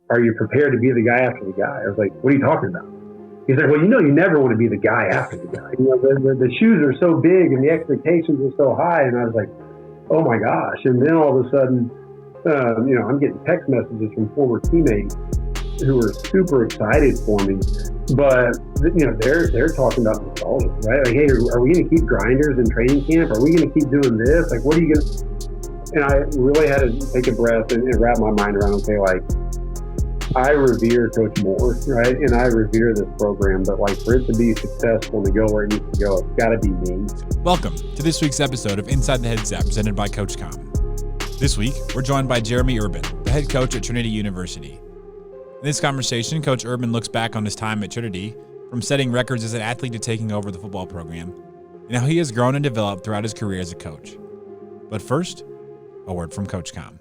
are you prepared to be the guy after the guy? I was like, what are you talking about? He's like, well, you never want to be the guy after the guy. The shoes are so big and the expectations are so high. And I was like, oh my gosh. And then all of a sudden, I'm getting text messages from former teammates who are super excited for me. But, they're talking about nostalgia, right? Like, hey, are we going to keep grinders in training camp? Are we going to keep doing this? Like, what are you going to... And I really had to take a breath and wrap my mind around, okay, like, I revere Coach Moore, right? And I revere this program, but like for it to be successful and to go where it needs to go, it's got to be me. Welcome to this week's episode of Inside the Headset presented by CoachComm. This week, we're joined by Jerheme Urban, the head coach at Trinity University. In this conversation, Coach Urban looks back on his time at Trinity, from setting records as an athlete to taking over the football program, and how he has grown and developed throughout his career as a coach. But first, a word from CoachComm.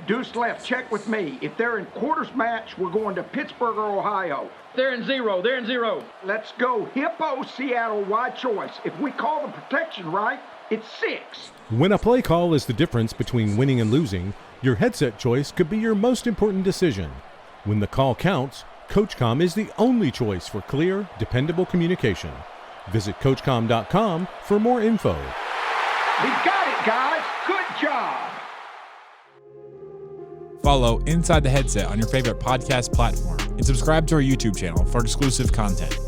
Deuce left, check with me. If they're in quarters match, we're going to Pittsburgh or Ohio. They're in zero. Let's go Hippo, Seattle, wide choice. If we call the protection right, it's 6. When a play call is the difference between winning and losing, your headset choice could be your most important decision. When the call counts, CoachComm is the only choice for clear, dependable communication. Visit CoachComm.com for more info. We got it, guys. Good job. Follow Inside the Headset on your favorite podcast platform and subscribe to our YouTube channel for exclusive content.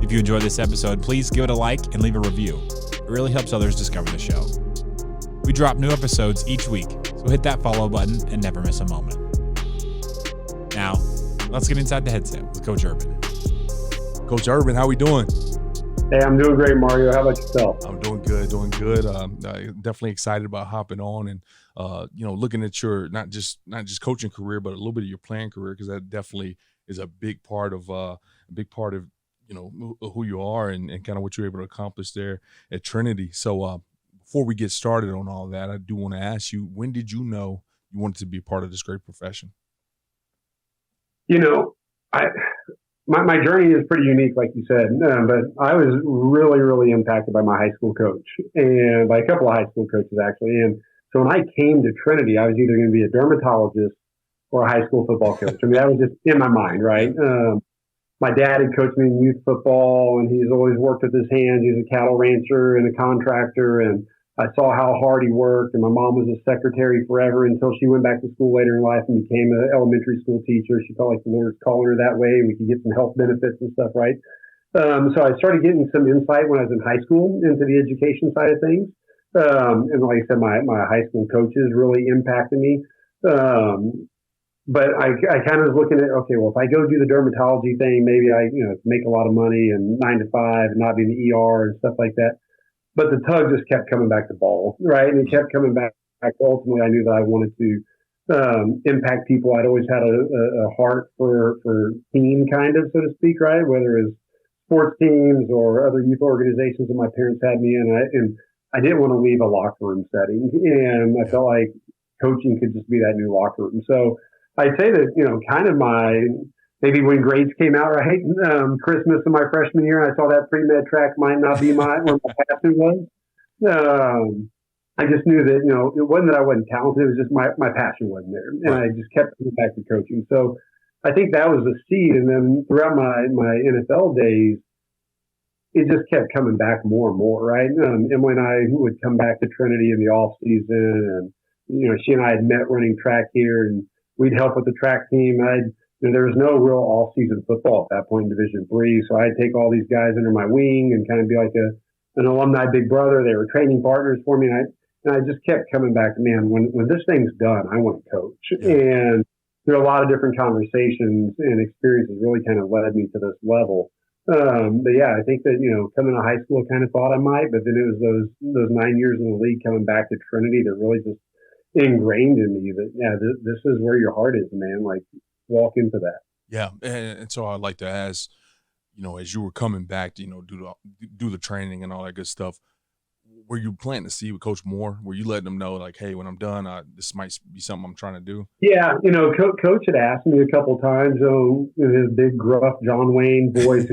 If you enjoyed this episode, please give it a like and leave a review. It really helps others discover the show. We drop new episodes each week, so hit that follow button and never miss a moment. Now, let's get inside the headset with Coach Urban. Coach Urban, how we doing? Hey, I'm doing great, Mario. How about yourself? I'm doing good. Definitely excited about hopping on and looking at your not just coaching career, but a little bit of your playing career, because that definitely is a big part of who you are and kind of what you're able to accomplish there at Trinity. So before we get started on all that, I do want to ask you, when did you know you wanted to be a part of this great profession? My journey is pretty unique, like you said, but I was really, really impacted by my high school coach and by a couple of high school coaches, actually. And so when I came to Trinity, I was either going to be a dermatologist or a high school football coach. I mean, that was just in my mind, right? My dad had coached me in youth football, and he's always worked with his hands. He's a cattle rancher and a contractor, and I saw how hard he worked. And my mom was a secretary forever until she went back to school later in life and became an elementary school teacher. She felt like the Lord was calling her that way, and we could get some health benefits and stuff, right? So I started getting some insight when I was in high school into the education side of things. And like I said, my high school coaches really impacted me. But I kind of was looking at, okay, well, if I go do the dermatology thing, maybe I make a lot of money and 9 to 5 and not be in the ER and stuff like that. But the tug just kept coming back to ball, right? And it kept coming back. Ultimately, I knew that I wanted to impact people. I'd always had a heart for team, kind of, so to speak, right? Whether it was sports teams or other youth organizations that my parents had me in. And I didn't want to leave a locker room setting. And I felt like coaching could just be that new locker room. So I'd say that, kind of maybe when grades came out, right? Christmas of my freshman year, I saw that pre-med track might not be where my passion was. I just knew that, it wasn't that I wasn't talented. It was just my passion wasn't there. And I just kept coming back to coaching. So I think that was the seed. And then throughout my NFL days, it just kept coming back more and more, right? And when I would come back to Trinity in the off season, and, she and I had met running track here, and we'd help with the track team. There was no real all-season football at that point in Division III, so I'd take all these guys under my wing and kind of be like an alumni big brother. They were training partners for me, and I just kept coming back, man, when this thing's done, I want to coach. Yeah. And there are a lot of different conversations and experiences really kind of led me to this level. But yeah, I think that, coming to high school, I kind of thought I might, but then it was those 9 years in the league coming back to Trinity that really just ingrained in me that, yeah, this is where your heart is, man. Like, walk into that. Yeah. And so I'd like to ask, as you were coming back to, do the training and all that good stuff, were you planting to see with Coach Moore? Were you letting them know, like, hey, when I'm done, this might be something I'm trying to do? Yeah. Coach had asked me a couple of times, in his big, gruff John Wayne voice,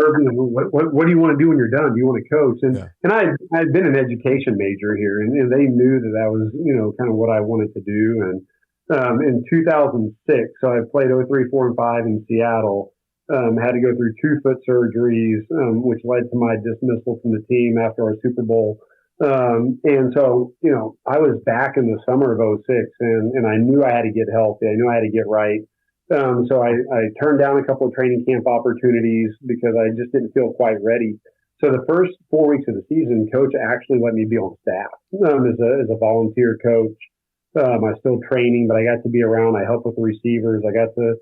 Urban, what do you want to do when you're done? Do you want to coach? And I'd been an education major here, and they knew that was, kind of what I wanted to do. And in 2006. So I played 03, 4, and 5 in Seattle. Had to go through 2 foot surgeries, which led to my dismissal from the team after our Super Bowl. And so, I was back in the summer of 06, and I knew I had to get healthy. I knew I had to get right. So I turned down a couple of training camp opportunities because I just didn't feel quite ready. So the first 4 weeks of the season, coach actually let me be on staff as a volunteer coach. I was still training, but I got to be around. I helped with the receivers. I got to,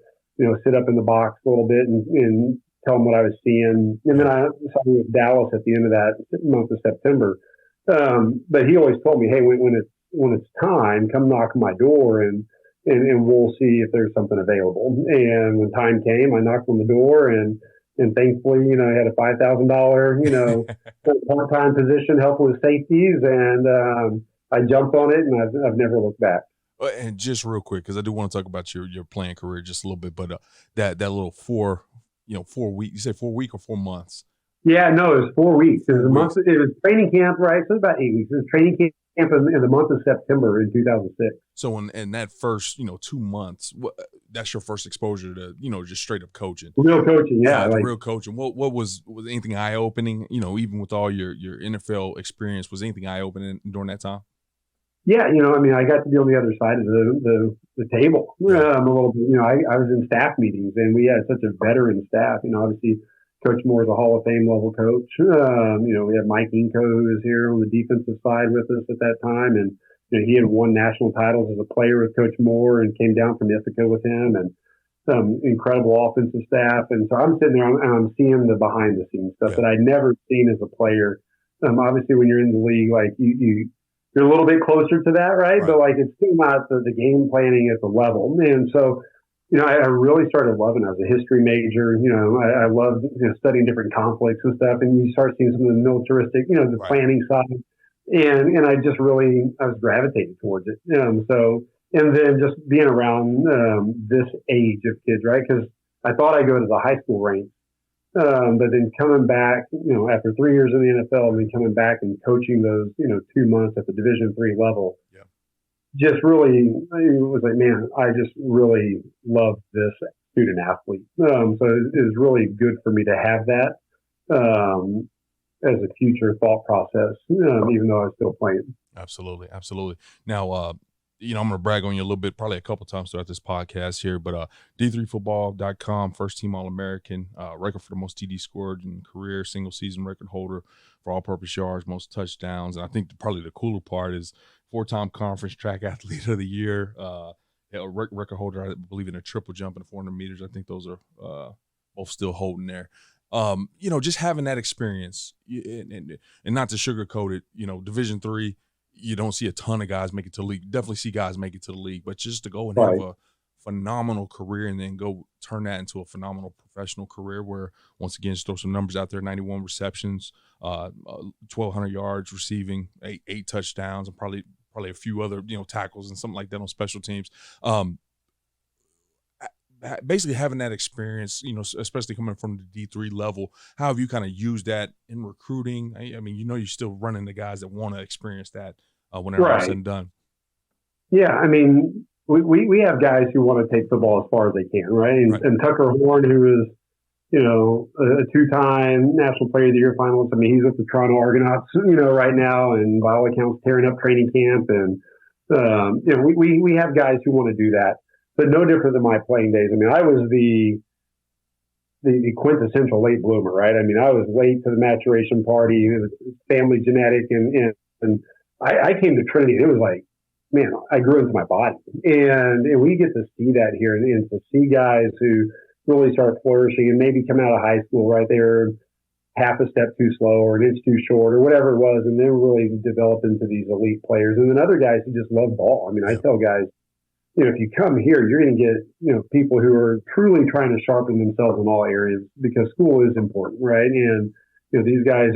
sit up in the box a little bit and tell them what I was seeing. And then I signed with Dallas at the end of that month of September. But he always told me, hey, when it's time, come knock on my door and we'll see if there's something available. And when time came, I knocked on the door and thankfully, I had a $5,000, part-time position helping with safeties, and I jumped on it, and I've never looked back. And just real quick, because I do want to talk about your playing career just a little bit, but that little 4 week, you say 4 week or 4 months? Yeah, no, it was 4 weeks. It was a month. It was training camp, right? So it was about 8 weeks. It was training camp in the month of September in 2006. So in that first, 2 months, that's your first exposure to, just straight up coaching. Real coaching, yeah. Real coaching. What was anything eye opening? Even with all your NFL experience, was anything eye opening during that time? Yeah, I got to be on the other side of the table a little bit. I was in staff meetings, and we had such a veteran staff. Obviously, Coach Moore is a Hall of Fame level coach. We had Mike Inco, who was here on the defensive side with us at that time, and he had won national titles as a player with Coach Moore and came down from Ithaca with him, and some incredible offensive staff. And so I'm sitting there and I'm seeing the behind the scenes stuff that I'd never seen as a player. Obviously, when you're in the league, like you're a little bit closer to that, right? But it's still not the game planning at the level. And so, I really started loving it. I was a history major. I loved studying different conflicts and stuff. And you start seeing some of the militaristic, the planning side. And I just I was gravitating towards it. And then just being around this age of kids, right? Because I thought I'd go to the high school ranks. But then coming back, after 3 years in the NFL, and then coming back and coaching those, 2 months at the Division III level, just really, it was like, man, I just really love this student athlete. So it was really good for me to have that as a future thought process, even though I was still playing. Absolutely. Now, I'm going to brag on you a little bit, probably a couple times throughout this podcast here, but D3Football.com, first team All-American, record for the most TD scored in career, single season record holder for all-purpose yards, most touchdowns. And I think probably the cooler part is 4-time conference track athlete of the year, a record holder, I believe, in a triple jump and 400 meters. I think those are both still holding there. Just having that experience and not to sugarcoat it, Division III, you don't see a ton of guys make it to the league. Definitely see guys make it to the league, but just to go and have a phenomenal career and then go turn that into a phenomenal professional career where, once again, just throw some numbers out there, 91 receptions, 1,200 yards receiving, eight touchdowns, and probably a few other, tackles and something like that on special teams. Basically having that experience, especially coming from the D3 level, how have you kind of used that in recruiting? I mean, you're still running the guys that want to experience that when it's all said and done. Yeah, I mean, we have guys who want to take football as far as they can, right? And Tucker Horn, who is, a 2-time National Player of the Year finalist. I mean, he's with the Toronto Argonauts, right now, and by all accounts, tearing up training camp. And, we have guys who want to do that. But no different than my playing days. I mean, I was the quintessential late bloomer, right? I mean, I was late to the maturation party. It was family genetic, and I came to Trinity, and it was like, man, I grew into my body, and we get to see that here, and to see guys who really start flourishing and maybe come out of high school right there, half a step too slow or an inch too short or whatever it was, and then really develop into these elite players, and then other guys who just love ball. I mean, I tell guys, if you come here, you're going to get, people who are truly trying to sharpen themselves in all areas because school is important, right? And, these guys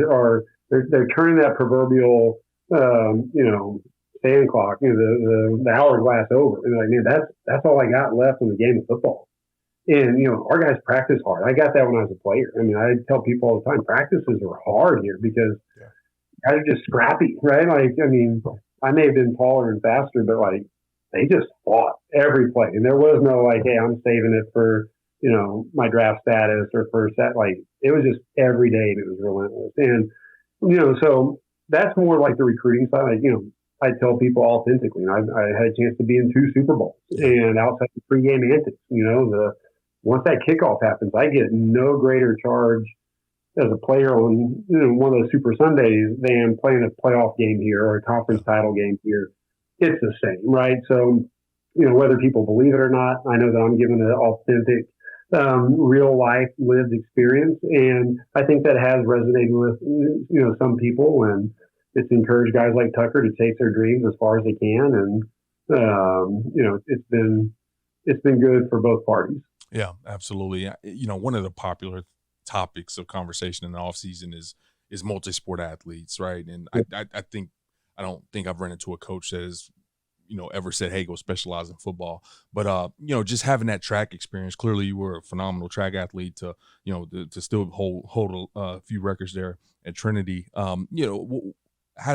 they're turning that proverbial, sand clock, the hourglass over. And like, man, that's all I got left in the game of football. And, our guys practice hard. I got that when I was a player. I mean, I tell people all the time, practices are hard here because guys are just scrappy, right? Like, I mean, I may have been taller and faster, but like, they just fought every play. And there was no like, hey, I'm saving it for, my draft status or for set. Like, it was just every day and it was relentless. And, so that's more like the recruiting side. Like, I tell people authentically, I had a chance to be in 2 Super Bowls and outside the pregame antics, once that kickoff happens, I get no greater charge as a player on one of those Super Sundays than playing a playoff game here or a conference title game here. It's the same, right? So, whether people believe it or not, I know that I'm giving an authentic, real life lived experience. And I think that has resonated with, some people, and it's encouraged guys like Tucker to chase their dreams as far as they can. And, it's been good for both parties. Yeah, absolutely. One of the popular topics of conversation in the off season is multi-sport athletes, right? And I don't think I've run into a coach that has, ever said, hey, go specialize in football. But, just having that track experience, clearly you were a phenomenal track athlete to still hold a few records there at Trinity. How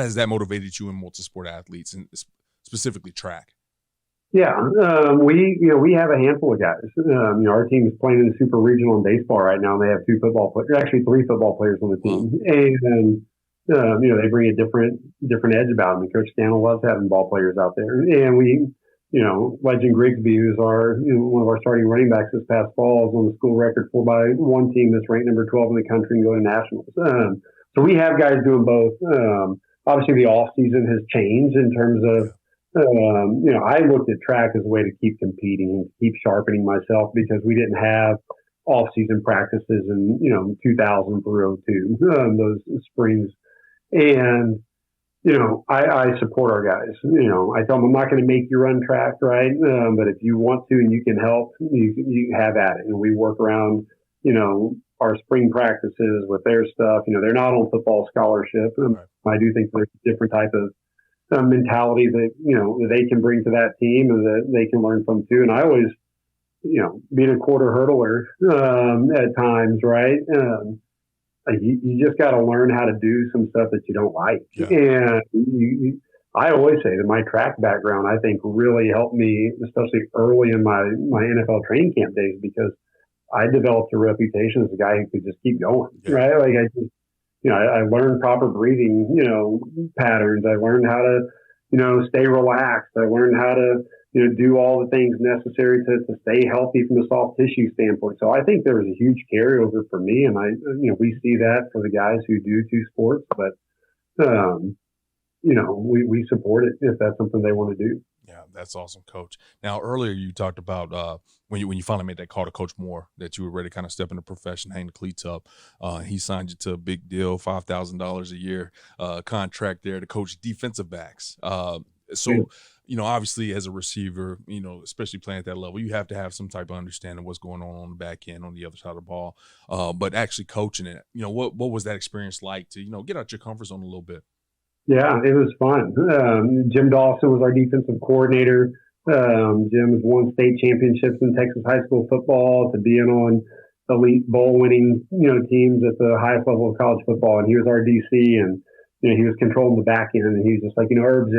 has that motivated you in multi-sport athletes and specifically track? Yeah, we have a handful of guys. Our team is playing in the Super Regional in baseball right now, and they have 2 football players, actually 3 football players on the team. And they bring a different edge about them. And Coach Stanley loves having ball players out there. And we, Legend Grigsby, who's one of our starting running backs this past fall, is on the school record 4x1 team that's ranked number 12 in the country and going to nationals. So we have guys doing both. Obviously, the off season has changed in terms of. I looked at track as a way to keep competing and keep sharpening myself because we didn't have off-season practices in 2000 through 02, those springs. And I support our guys. I tell them I'm not going to make you run track, right? But if you want to and you can help, you have at it. And we work around our spring practices with their stuff. They're not on football scholarship. I do think there's a different type of mentality that they can bring to that team and that they can learn from too. And I always, being a quarter hurdler at times, right? You just got to learn how to do some stuff that you don't like. Yeah. And I always say that my track background, I think, really helped me, especially early in my NFL training camp days, because I developed a reputation as a guy who could just keep going, right? Like I learned proper breathing, patterns. I learned how to, stay relaxed. I learned how to, do all the things necessary to stay healthy from a soft tissue standpoint. So I think there was a huge carryover for me, and we see that for the guys who do 2 sports, but we support it if that's something they want to do. Yeah, that's awesome, Coach. Now, earlier you talked about when you finally made that call to Coach Moore that you were ready to kind of step into the profession, hang the cleats up. He signed you to a big deal, $5,000 a year contract there to coach defensive backs. So, obviously as a receiver, especially playing at that level, you have to have some type of understanding of what's going on the back end, on the other side of the ball. But actually coaching it, what was that experience like to, get out your comfort zone a little bit? Yeah, it was fun. Jim Dawson was our defensive coordinator. Jim has won state championships in Texas high school football, to being on elite bowl winning, teams at the highest level of college football. And he was our DC, and, he was controlling the back end. And he was just like, Herbs,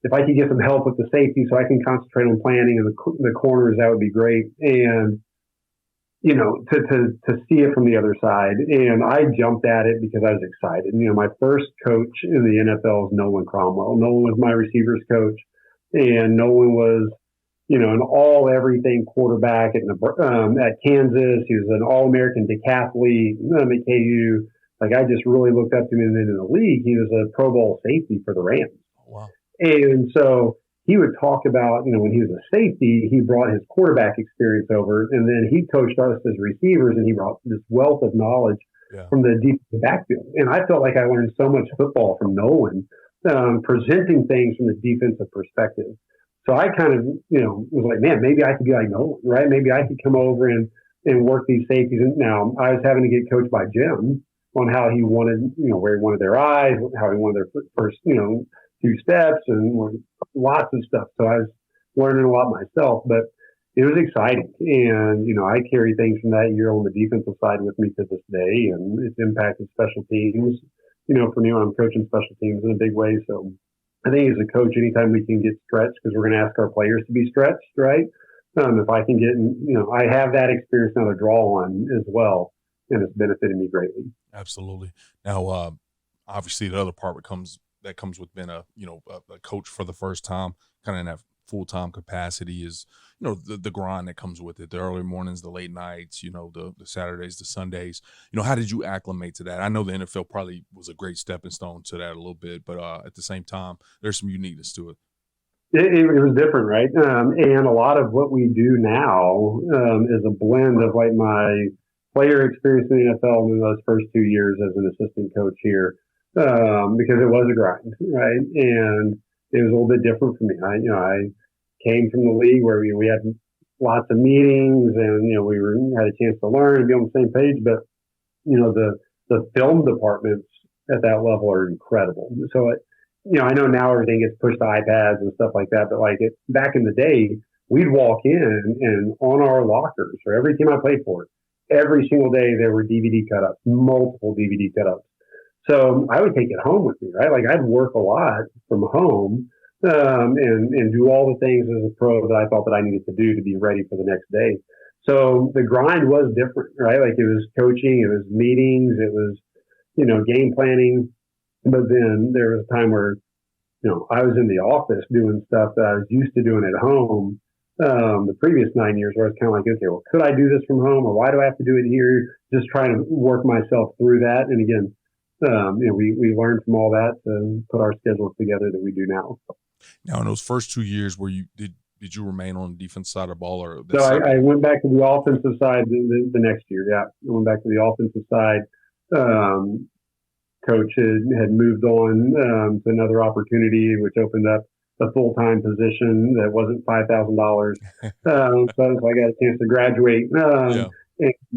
if I could get some help with the safety so I can concentrate on planning and the corners, that would be great. And, to see it from the other side. And I jumped at it because I was excited. My first coach in the NFL is Nolan Cromwell. Nolan was my receivers coach, and Nolan was, an all-everything quarterback at Kansas. He was an All-American decathlete at KU. Like, I just really looked up to him. And then in the league, he was a Pro Bowl safety for the Rams. Wow. And so he would talk about, when he was a safety, he brought his quarterback experience over, and then he coached us as receivers, and he brought this wealth of knowledge from the defensive backfield. And I felt like I learned so much football from Nolan, presenting things from the defensive perspective. So I kind of, was like, man, maybe I could be like Nolan, right? Maybe I could come over and work these safeties. And now I was having to get coached by Jim on how he wanted, where he wanted their eyes, how he wanted their first, 2 steps, and lots of stuff. So I was learning a lot myself, but it was exciting. And, I carry things from that year on the defensive side with me to this day, and it's impacted special teams, for me when I'm coaching special teams in a big way. So I think as a coach, anytime we can get stretched, because we're going to ask our players to be stretched, right? If I can get, I have that experience now to draw on as well, and it's benefited me greatly. Absolutely. Now, obviously, the other part that comes with being a coach for the first time, kind of in that full-time capacity, is the grind that comes with it, the early mornings, the late nights, the Saturdays, the Sundays. How did you acclimate to that? I know the NFL probably was a great stepping stone to that a little bit, but at the same time, there's some uniqueness to it. It was different, right? And a lot of what we do now is a blend of like my player experience in the NFL in those first 2 years as an assistant coach here, because it was a grind, right? And it was a little bit different for me. I came from the league where we had lots of meetings, and we had a chance to learn and be on the same page. But the film departments at that level are incredible. So I know now everything gets pushed to iPads and stuff like that, but back in the day, we'd walk in and on our lockers for every team I played for, every single day there were DVD cut-ups, multiple DVD cut-ups. So I would take it home with me, right? I'd work a lot from home and do all the things as a pro that I thought that I needed to do to be ready for the next day. So the grind was different, right? It was coaching, it was meetings, it was, game planning. But then there was a time where, I was in the office doing stuff that I was used to doing at home the previous 9 years, where I was kind of like, okay, well, could I do this from home, or why do I have to do it here? Just trying to work myself through that. And again, we learned from all that to put our schedules together that we do now. Now, in those first 2 years, where did you remain on the defense side of the ball, or? So I went back to the offensive side the next year. Yeah, I went back to the offensive side. Coach had moved on to another opportunity, which opened up a full-time position that wasn't $5,000. So I got a chance to graduate and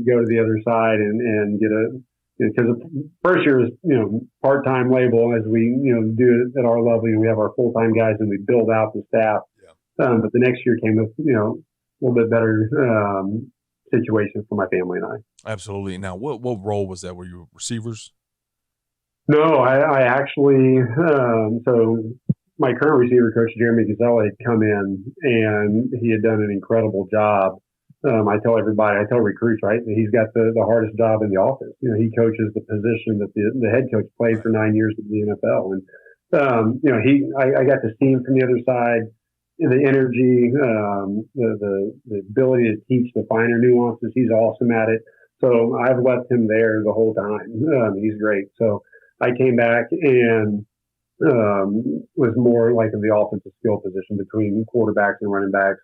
go to the other side and get because the first year is part-time label, as we do it at our level. We have our full-time guys and we build out the staff. Yeah. But the next year came with a little bit better situation for my family and I. Absolutely. Now, what role was that? Were you receivers? No, I actually, so my current receiver coach, Jerheme Urban, had come in and he had done an incredible job. I tell recruits, right, that he's got the hardest job in the office. He coaches the position that the head coach played for 9 years in the NFL. And, I got to see him from the other side, the energy, the ability to teach the finer nuances. He's awesome at it. So I've left him there the whole time. He's great. So I came back and was more like in the offensive skill position between quarterbacks and running backs,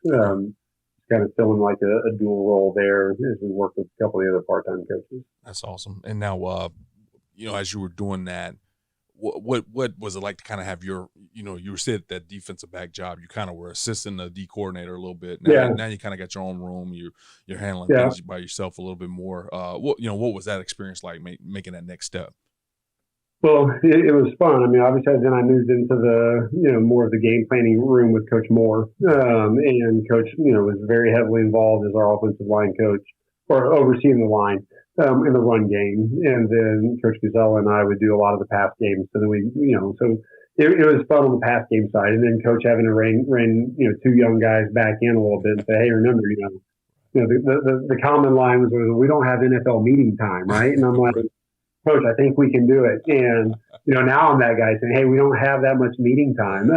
kind of filling like a dual role there as we worked with a couple of the other part-time coaches. That's awesome. And now, as you were doing that, what was it like to kind of have your, you were said that defensive back job, you kind of were assisting the D coordinator a little bit. Now you kind of got your own room. You're handling things by yourself a little bit more. What was that experience like making that next step? Well, it was fun. I mean, obviously, then I moved into the, more of the game planning room with Coach Moore. And Coach, was very heavily involved as our offensive line coach, or overseeing the line in the run game. And then Coach Gazella and I would do a lot of the pass games. So then so it was fun on the pass game side. And then Coach having to rein two young guys back in a little bit and say, hey, remember, the common line was, we don't have NFL meeting time, right? And I'm like, Coach, I think we can do it. And, now I'm that guy saying, hey, we don't have that much meeting time.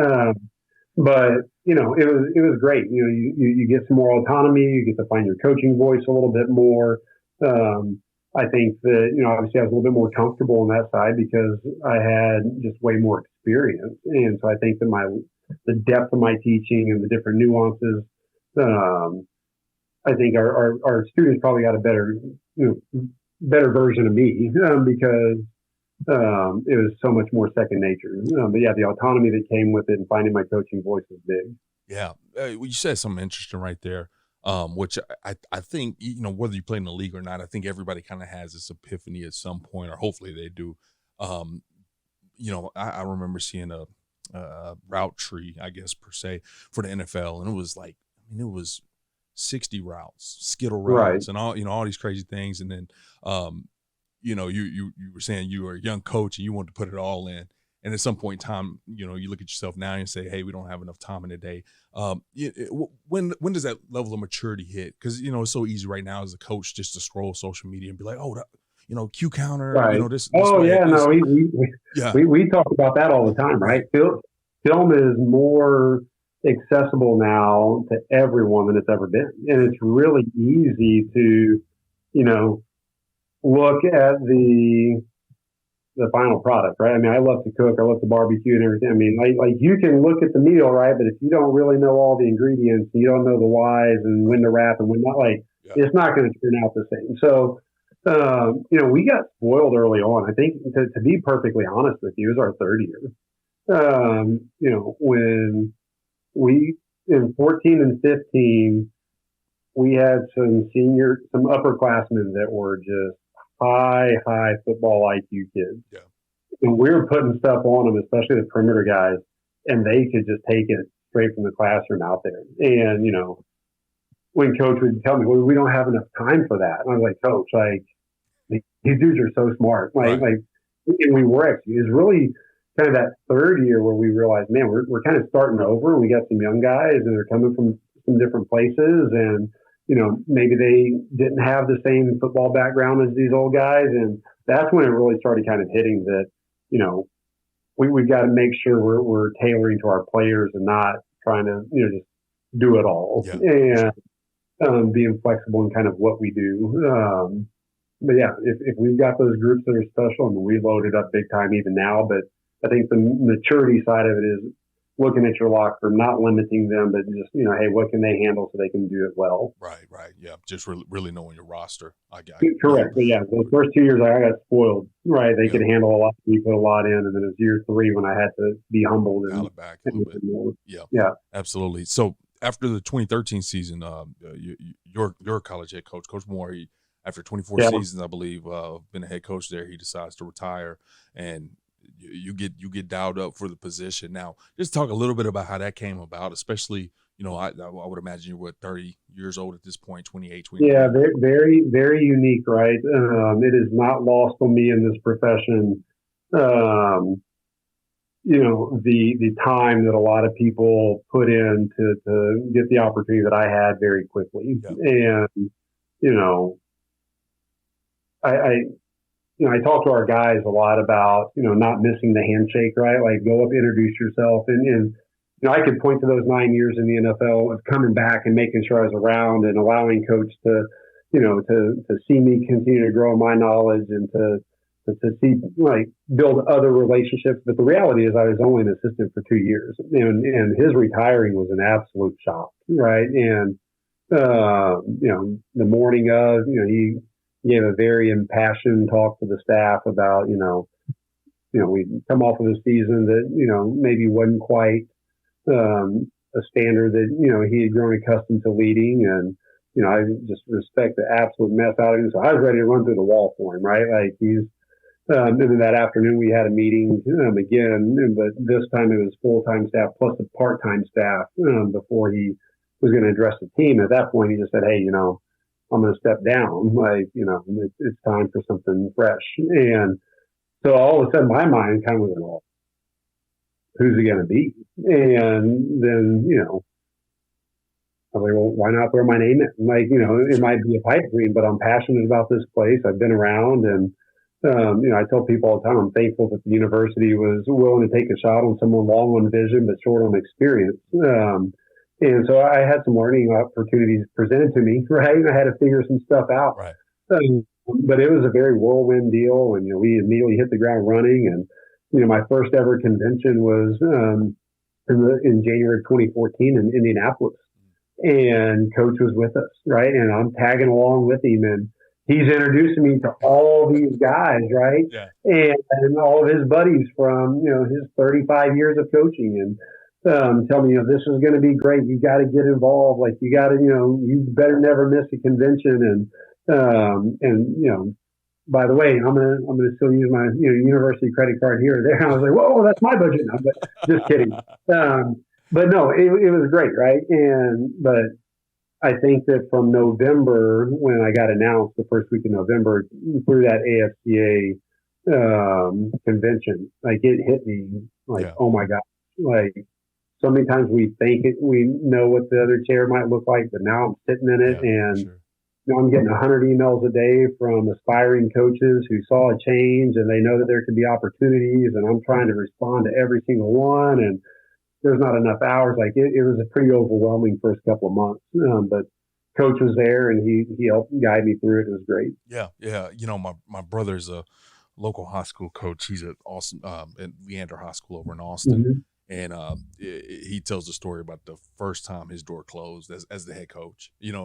But, it was great. You get some more autonomy. You get to find your coaching voice a little bit more. I think that, obviously I was a little bit more comfortable on that side because I had just way more experience. And so I think that the depth of my teaching and the different nuances, I think our students probably got a better version of me because it was so much more second nature. But yeah, the autonomy that came with it and finding my coaching voice was big. Yeah. You said something interesting right there, which I think, whether you play in the league or not, I think everybody kind of has this epiphany at some point, or hopefully they do. I remember seeing a route tree, I guess, per se, for the NFL. And it was like, it was 60 routes, skittle routes, and all these crazy things. And then, you were saying you were a young coach and you wanted to put it all in. And at some point in time, you look at yourself now and say, hey, we don't have enough time in the day. When does that level of maturity hit? Because, it's so easy right now as a coach just to scroll social media and be like, Q counter, right. this. Oh, way, yeah, this. no, Yeah. we talk about that all the time, right? Film is more accessible now to everyone than it's ever been. And it's really easy to, look at the final product, right? I mean, I love to cook. I love to barbecue and everything. I mean, like you can look at the meal, right? But if you don't really know all the ingredients, you don't know the whys and when to wrap and when not, it's not going to turn out the same. So, we got spoiled early on. I think to be perfectly honest with you, it was our third year. When we in 14 and 15, we had some upperclassmen that were just high football IQ kids. Yeah. And we were putting stuff on them, especially the perimeter guys, and they could just take it straight from the classroom out there. And, when coach would tell me, well, we don't have enough time for that. And I was like, coach, these dudes are so smart. And we were actually, it was really kind of that third year where we realized, man, we're kind of starting over, and we got some young guys and they're coming from some different places, and maybe they didn't have the same football background as these old guys. And that's when it really started kind of hitting that, we've got to make sure we're tailoring to our players and not trying to, just do it all. Yeah. And being flexible in kind of what we do. But yeah, if we've got those groups that are special, and we load it up big time even now, but I think the maturity side of it is looking at your locker room, not limiting them, but just, hey, what can they handle so they can do it well? Right. Yeah. Just really knowing your roster. I got it. Correct. But yeah, the first 2 years I got spoiled, right? They could handle a lot. We put a lot in. And then it was year 3 when I had to be humbled and dial it back a little bit. More. Yeah. Absolutely. So after the 2013 season, your college head coach, Coach Moore, after 24 seasons, I believe, been a head coach there, he decides to retire, and you get dialed up for the position. Now, just talk a little bit about how that came about, especially, I would imagine you're 30 years old at this point, 28, 29. Yeah, very, very, very unique, right? It is not lost on me in this profession, the time that a lot of people put in to get the opportunity that I had very quickly. Yeah. And, I talk to our guys a lot about, not missing the handshake, right? Like, go up, introduce yourself. And I could point to those 9 years in the NFL of coming back and making sure I was around and allowing coach to, to see me continue to grow my knowledge and to see, build other relationships. But the reality is I was only an assistant for 2 years, and his retiring was an absolute shock, right? And, the morning of, he gave a very impassioned talk to the staff about, we come off of a season that, maybe wasn't quite a standard that, he had grown accustomed to leading. And, I just respect the absolute mess out of him. So I was ready to run through the wall for him, right? Like, and then that afternoon we had a meeting again, but this time it was full-time staff plus the part-time staff before he was going to address the team. At that point, he just said, hey, I'm going to step down. It's time for something fresh. And so all of a sudden my mind kind of went, well, who's it going to be? And then, I was like, well, why not throw my name in? It might be a pipe dream, but I'm passionate about this place. I've been around, and, I tell people all the time, I'm thankful that the university was willing to take a shot on someone long on vision, but short on experience. And so I had some learning opportunities presented to me, right? And I had to figure some stuff out. Right. But it was a very whirlwind deal, and we immediately hit the ground running. And my first ever convention was in January of 2014 in Indianapolis, and Coach was with us, right? And I'm tagging along with him, and he's introducing me to all these guys, right? Yeah. And all of his buddies from his 35 years of coaching, and tell me, this is going to be great. You got to get involved. Like, you got to, you better never miss a convention. And by the way, I'm going to still use my, university credit card here or there. And I was like, whoa, that's my budget now. But just kidding. But no, it was great. Right. But I think that from November, when I got announced the first week of November through that AFCA convention, like it hit me like, Yeah. oh my God, like so many times we think we know what the other chair might look like, but now I'm sitting in it Yeah, and sure. I'm getting 100 emails a day from aspiring coaches who saw a change and they know that there could be opportunities, and I'm trying to respond to every single one, and there's not enough hours. Like it was a pretty overwhelming first couple of months, but coach was there and he helped guide me through it. It was great. Yeah, yeah. My brother's a local high school coach. He's at Austin, at Leander High School over in Austin, Mm-hmm. and he tells the story about the first time his door closed as the head coach. Yeah.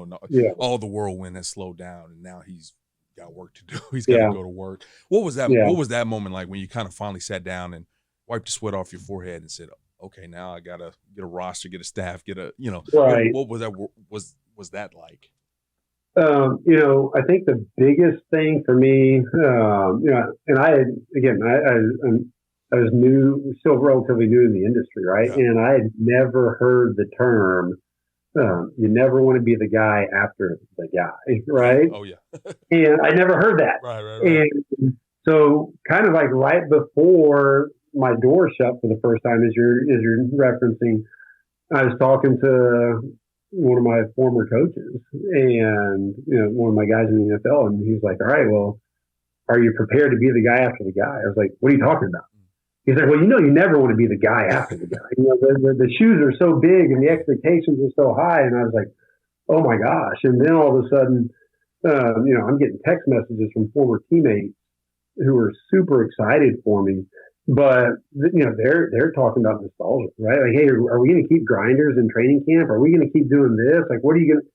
All the whirlwind has slowed down, and now he's got work to do. He's got Yeah. to go to work. What was that? Yeah. What was that moment like when you kind of finally sat down and wiped the sweat off your forehead and said, "Okay, now I gotta get a roster, get a staff, get a Right. What was that? Was that like?" I think the biggest thing for me, and I was new, still relatively new in the industry, right? Yeah. And I had never heard the term, you never want to be the guy after the guy, right? Oh yeah. And I never heard that. Right. And so kind of like right before my door shut for the first time, as you're referencing, I was talking to one of my former coaches and, one of my guys in the NFL, and he's like, all right, well, are you prepared to be the guy after the guy? I was like, what are you talking about? He's like, well, you never want to be the guy after the guy. The shoes are so big and the expectations are so high. And I was like, oh my gosh. And then all of a sudden, I'm getting text messages from former teammates who are super excited for me. But they're talking about nostalgia, right? Like, hey, are we going to keep grinders in training camp? Are we going to keep doing this? Like, what are you going to?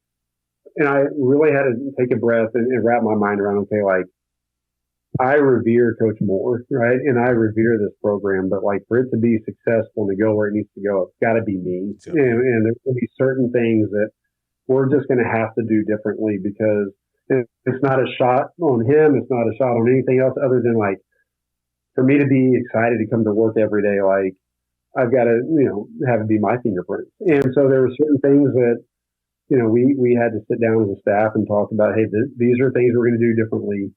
And I really had to take a breath and wrap my mind around. Okay, like I revere Coach Moore, right? And I revere this program, but like for it to be successful and to go where it needs to go, it's got to be me. Yeah. And there's going to be certain things that we're just going to have to do differently because it's not a shot on him. It's not a shot on anything else other than like, for me to be excited to come to work every day, like I've got to, have it be my fingerprints. And so there were certain things that, we had to sit down as a staff and talk about, hey, these are things we're going to do differently.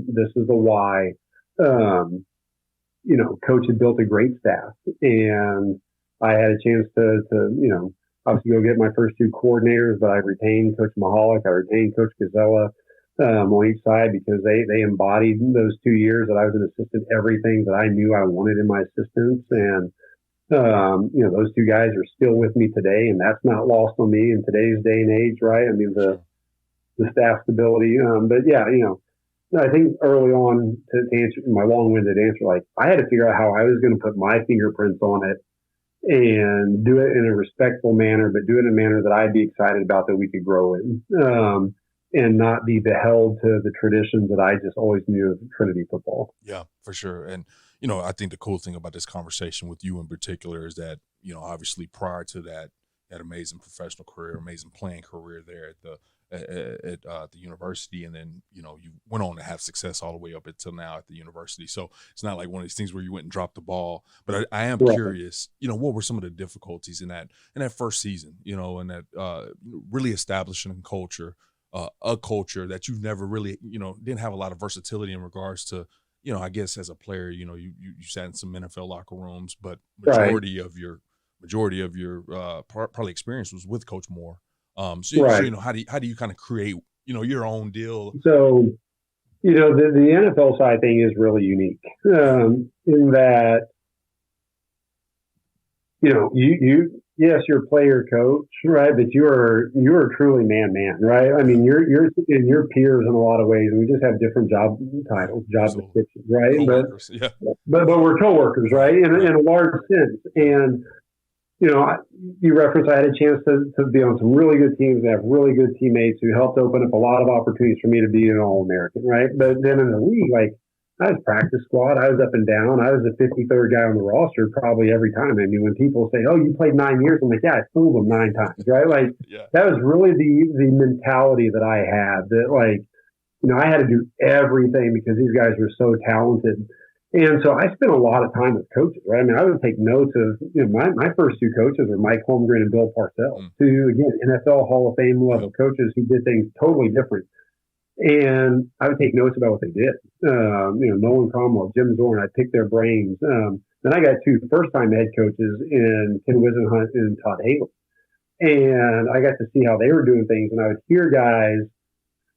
This is the why. Coach had built a great staff, and I had a chance to obviously go get my first two coordinators, but I retained Coach Mahalik, I retained Coach Gazella on each side because they embodied those 2 years that I was an assistant, everything that I knew I wanted in my assistants. And, those two guys are still with me today, and that's not lost on me in today's day and age, right? I mean, the staff stability. But yeah, I think early on to answer my long-winded answer, like I had to figure out how I was going to put my fingerprints on it and do it in a respectful manner, but do it in a manner that I'd be excited about, that we could grow in. And not be beheld to the traditions that I just always knew of Trinity football. Yeah, for sure. And, I think the cool thing about this conversation with you in particular is that, obviously prior to that amazing professional career, amazing playing career there at the university, and then, you went on to have success all the way up until now at the university. So it's not like one of these things where you went and dropped the ball. But I am curious, what were some of the difficulties in that first season, and that really establishing a culture that you've never really, didn't have a lot of versatility in regards to, I guess as a player, you sat in some NFL locker rooms, but majority of your probably experience was with Coach Moore. So how do you kind of create, your own deal? So, the NFL side thing is really unique in that, yes, you're player coach, right? But you're truly man, right? I mean, you're in your peers in a lot of ways, and we just have different job titles, job descriptions, right? But we're coworkers, right? In a large sense. And you referenced I had a chance to be on some really good teams and have really good teammates who helped open up a lot of opportunities for me to be an All-American, right? But then in the league, like I was practice squad. I was up and down. I was the 53rd guy on the roster probably every time. I mean, when people say, oh, you played 9 years, I'm like, yeah, I fooled them 9 times, right? Like, that was really the mentality that I had, that, like, I had to do everything because these guys were so talented. And so I spent a lot of time with coaches, right? I mean, I would take notes of, my first two coaches were Mike Holmgren and Bill Parcells, two, again, NFL Hall of Fame level coaches who did things totally different. And I would take notes about what they did. Nolan Cromwell, Jim Zorn, I'd pick their brains. Then I got 2 first-time head coaches in Ken Wisenhunt and Todd Haley. And I got to see how they were doing things. And I would hear guys,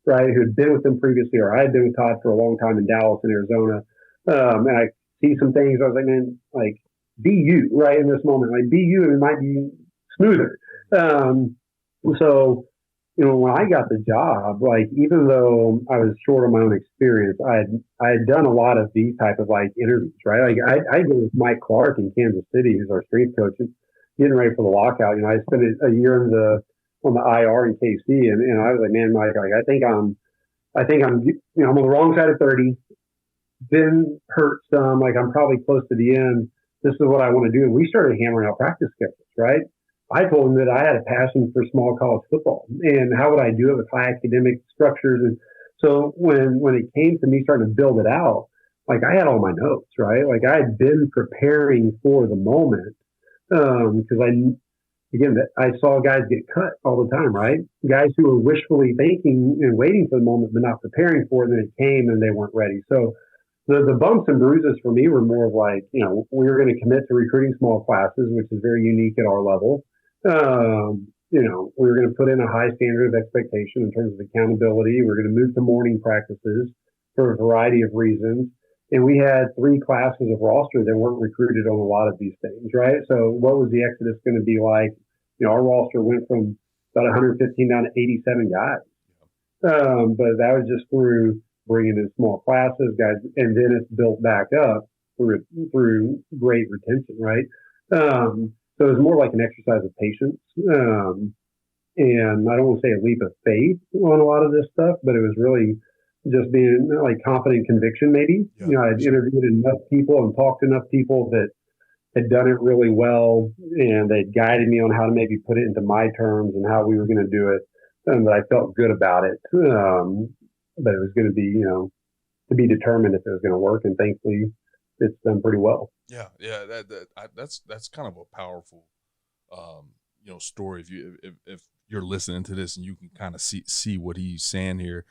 right, who had been with them previously, or I had been with Todd for a long time in Dallas and Arizona. And I see some things. I was like, man, like, be you, right, in this moment. Like, be you, and it might be smoother. So, when I got the job, like, even though I was short on my own experience, I had done a lot of these type of, like, interviews, right? Like, I go with Mike Clark in Kansas City, who's our strength coach, and getting ready for the lockout. I spent a year on the IR in KC, and I was like, man, Mike, like, I think I'm I'm on the wrong side of 30, been hurt some, like, I'm probably close to the end. This is what I want to do. And we started hammering out practice schedules, right? I told him that I had a passion for small college football, and how would I do it with high academic structures. And so when it came to me starting to build it out, like, I had all my notes, right? Like, I had been preparing for the moment, because I saw guys get cut all the time, right? Guys who were wishfully thinking and waiting for the moment, but not preparing for it, and then it came and they weren't ready. So the bumps and bruises for me were more of like, we were going to commit to recruiting small classes, which is very unique at our level. We were going to put in a high standard of expectation in terms of accountability. We're going to move to morning practices for a variety of reasons. And we had 3 classes of roster that weren't recruited on a lot of these things, right? So what was the exodus going to be like? Our roster went from about 115 down to 87 guys. But that was just through bringing in small classes, guys, and then it's built back up through great retention, right? So it was more like an exercise of patience. And I don't want to say a leap of faith on a lot of this stuff, but it was really just being like confident conviction, maybe. Yeah. I'd interviewed enough people and talked to enough people that had done it really well, and they guided me on how to maybe put it into my terms and how we were going to do it. And that I felt good about it. But it was going to be, to be determined if it was going to work. And thankfully, it's done pretty well. Yeah. That's kind of a powerful, story. If you're listening to this and you can kind of see what he's saying here.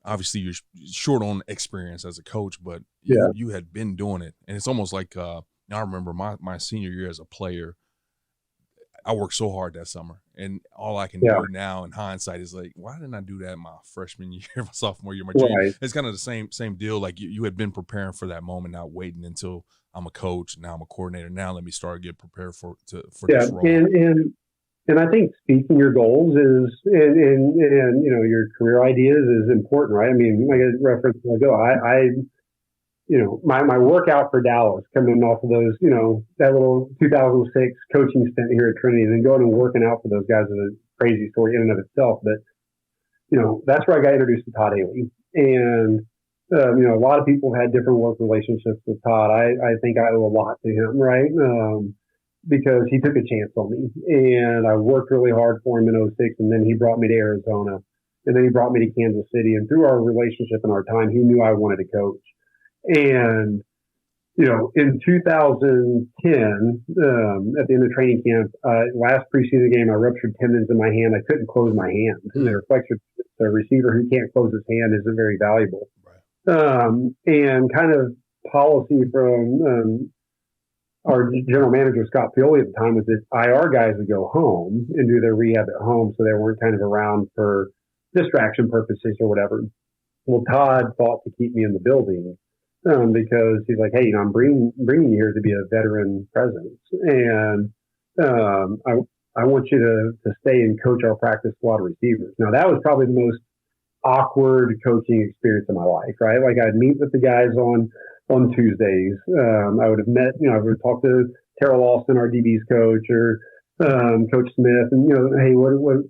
Obviously, you're short on experience as a coach, but you had been doing it, and it's almost like I remember my senior year as a player. I worked so hard that summer, and all I can do now in hindsight is like, why didn't I do that my freshman year, my sophomore year, my junior? Right. It's kind of the same deal. Like you had been preparing for that moment, not waiting until I'm a coach, now I'm a coordinator. Now let me start get prepared for this role. And I think speaking your goals is, and your career ideas is important, right? I mean, like a reference my workout for Dallas coming off of those, that little 2006 coaching stint here at Trinity, and then going and working out for those guys is a crazy story in and of itself. But, that's where I got introduced to Todd Haley. And, a lot of people have had different work relationships with Todd. I think I owe a lot to him, right? Because he took a chance on me, and I worked really hard for him in 2006, and then he brought me to Arizona, and then he brought me to Kansas City. And through our relationship and our time, he knew I wanted to coach. And, in 2010, at the end of training camp, last preseason game, I ruptured tendons in my hand. I couldn't close my hand. And the receiver who can't close his hand isn't very valuable. Right. And kind of policy from our general manager, Scott Pioli, at the time, was that IR guys would go home and do their rehab at home, so they weren't kind of around for distraction purposes or whatever. Well, Todd fought to keep me in the building because he's like, hey, I'm bringing you here to be a veteran presence, and I want you to stay and coach our practice squad receivers. Now, that was probably the most awkward coaching experience of my life, right? Like, I'd meet with the guys on Tuesdays. I would have met, I would talk to Terrell Austin, our DB's coach, or Coach Smith, and, hey, what?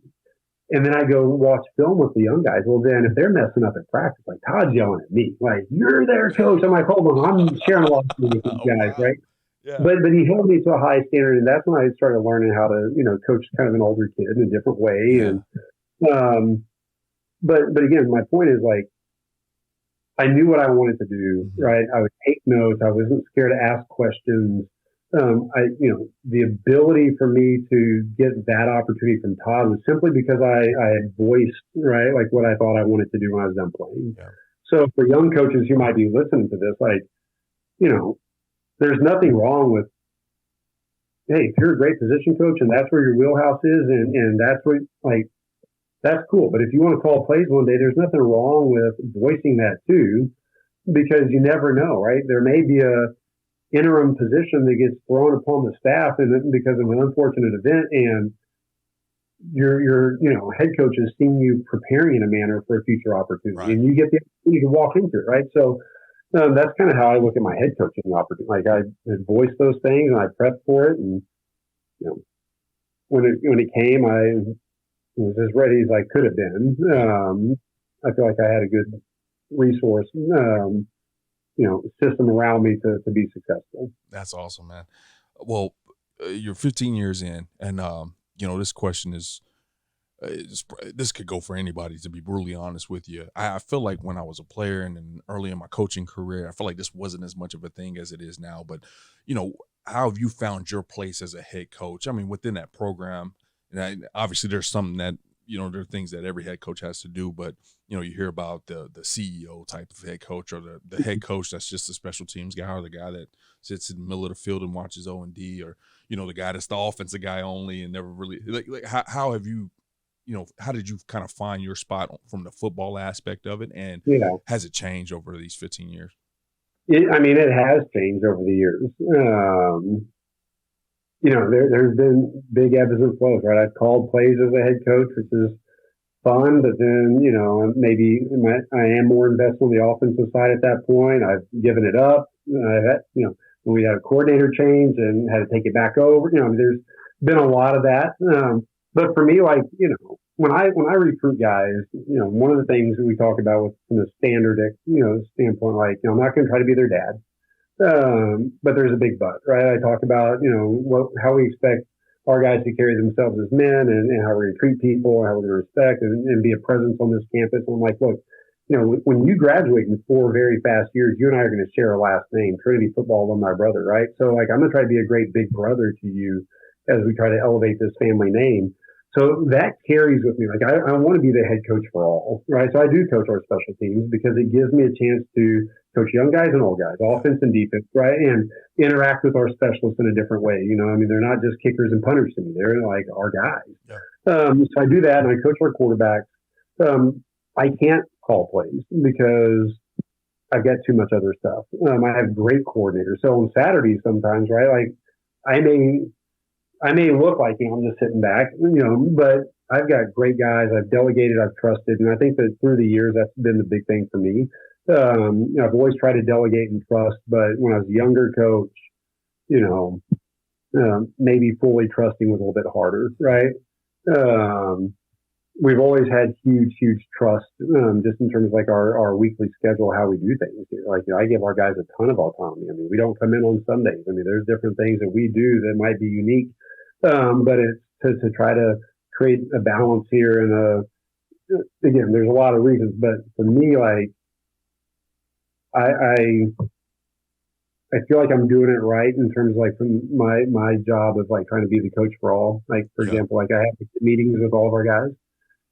And then I go watch film with the young guys. Well, then if they're messing up at practice, like Todd's yelling at me, like, you're their coach. I'm like, hold on, I'm sharing a lot of with these guys, right? Yeah. But he held me to a high standard, and that's when I started learning how to, coach kind of an older kid in a different way. Yeah. And but again, my point is, like, I knew what I wanted to do, right? I would take notes. I wasn't scared to ask questions. The ability for me to get that opportunity from Todd was simply because I had voiced, right, like what I thought I wanted to do when I was done playing. Yeah. So for young coaches who might be listening to this, like, there's nothing wrong with, hey, if you're a great position coach and that's where your wheelhouse is and that's what, like, that's cool. But if you want to call plays one day, there's nothing wrong with voicing that too, because you never know, right? There may be a interim position that gets thrown upon the staff and because of an unfortunate event, and your head coach has seen you preparing in a manner for a future opportunity, right, and you get the opportunity to walk into it, right? So that's kind of how I look at my head coaching opportunity. Like, I voiced those things and I prepped for it, and when it came, I was as ready as I could have been. I feel like I had a good resource system around me to be successful. That's awesome, man. Well, you're 15 years in, and this question is this could go for anybody, to be brutally honest with you. I feel like when I was a player and then early in my coaching career, I feel like this wasn't as much of a thing as it is now. But how have you found your place as a head coach? I mean, within that program, and obviously there's something that there are things that every head coach has to do, but you hear about the CEO type of head coach, or the head coach that's just a special teams guy, or the guy that sits in the middle of the field and watches O&D, or the guy that's the offensive guy only and never really like how have you how did you kind of find your spot from the football aspect of it, and has it changed over these 15 years? It has changed over the years. There's been big ebbs and flows, right? I've called plays as a head coach, which is fun, but then, maybe I am more invested on the offensive side at that point. I've given it up. When we had a coordinator change and had to take it back over, there's been a lot of that. But for me, like, when I recruit guys, one of the things that we talk about from the standard, standpoint, like, I'm not going to try to be their dad. But there's a big but, right? I talk about, how we expect our guys to carry themselves as men, and how we're going to treat people, how we're going to respect and be a presence on this campus. And I'm like, look, when you graduate in 4 very fast years, you and I are going to share a last name, Trinity Football alumni brother, right? So, like, I'm going to try to be a great big brother to you as we try to elevate this family name. So that carries with me. Like, I want to be the head coach for all, right? So I do coach our special teams because it gives me a chance to coach young guys and old guys, offense and defense, right? And interact with our specialists in a different way. They're not just kickers and punters to me. They're like our guys. Yeah. So I do that, and I coach our quarterbacks. I can't call plays because I've got too much other stuff. I have great coordinators. So on Saturdays sometimes, right, like I may look like, I'm just sitting back, but I've got great guys. I've delegated, I've trusted. And I think that through the years, that's been the big thing for me. I've always tried to delegate and trust, but when I was a younger coach, maybe fully trusting was a little bit harder, right? We've always had huge trust, just in terms of like our weekly schedule, how we do things here. Like, I give our guys a ton of autonomy. We don't come in on Sundays. There's different things that we do that might be unique. But it's to try to create a balance here. And again, there's a lot of reasons, but for me, like, I feel like I'm doing it right in terms of like from my job of like trying to be the coach for all. Like, for example, like I have meetings with all of our guys,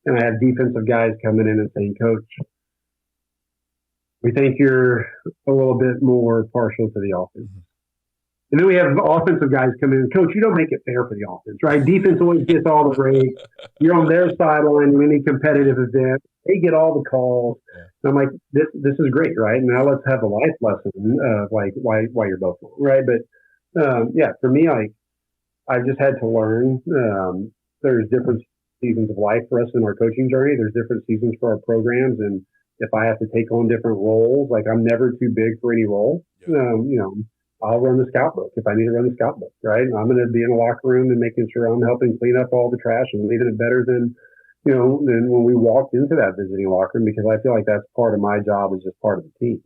and I have defensive guys coming in and saying, Coach, we think you're a little bit more partial to the offense. And then we have offensive guys come in, Coach, you don't make it fair for the offense, right? Defense always gets all the breaks. You're on their sideline in any competitive event. They get all the calls. And I'm like, this is great, right? Now let's have a life lesson of like why you're both wrong, right? But for me, like, I've just had to learn. There's different seasons of life for us in our coaching journey. There's different seasons for our programs, and if I have to take on different roles, like I'm never too big for any role. I'll run the scout book if I need to run the scout book, right? I'm going to be in a locker room and making sure I'm helping clean up all the trash and leaving it better than when we walked into that visiting locker room, because I feel like that's part of my job as just part of the team.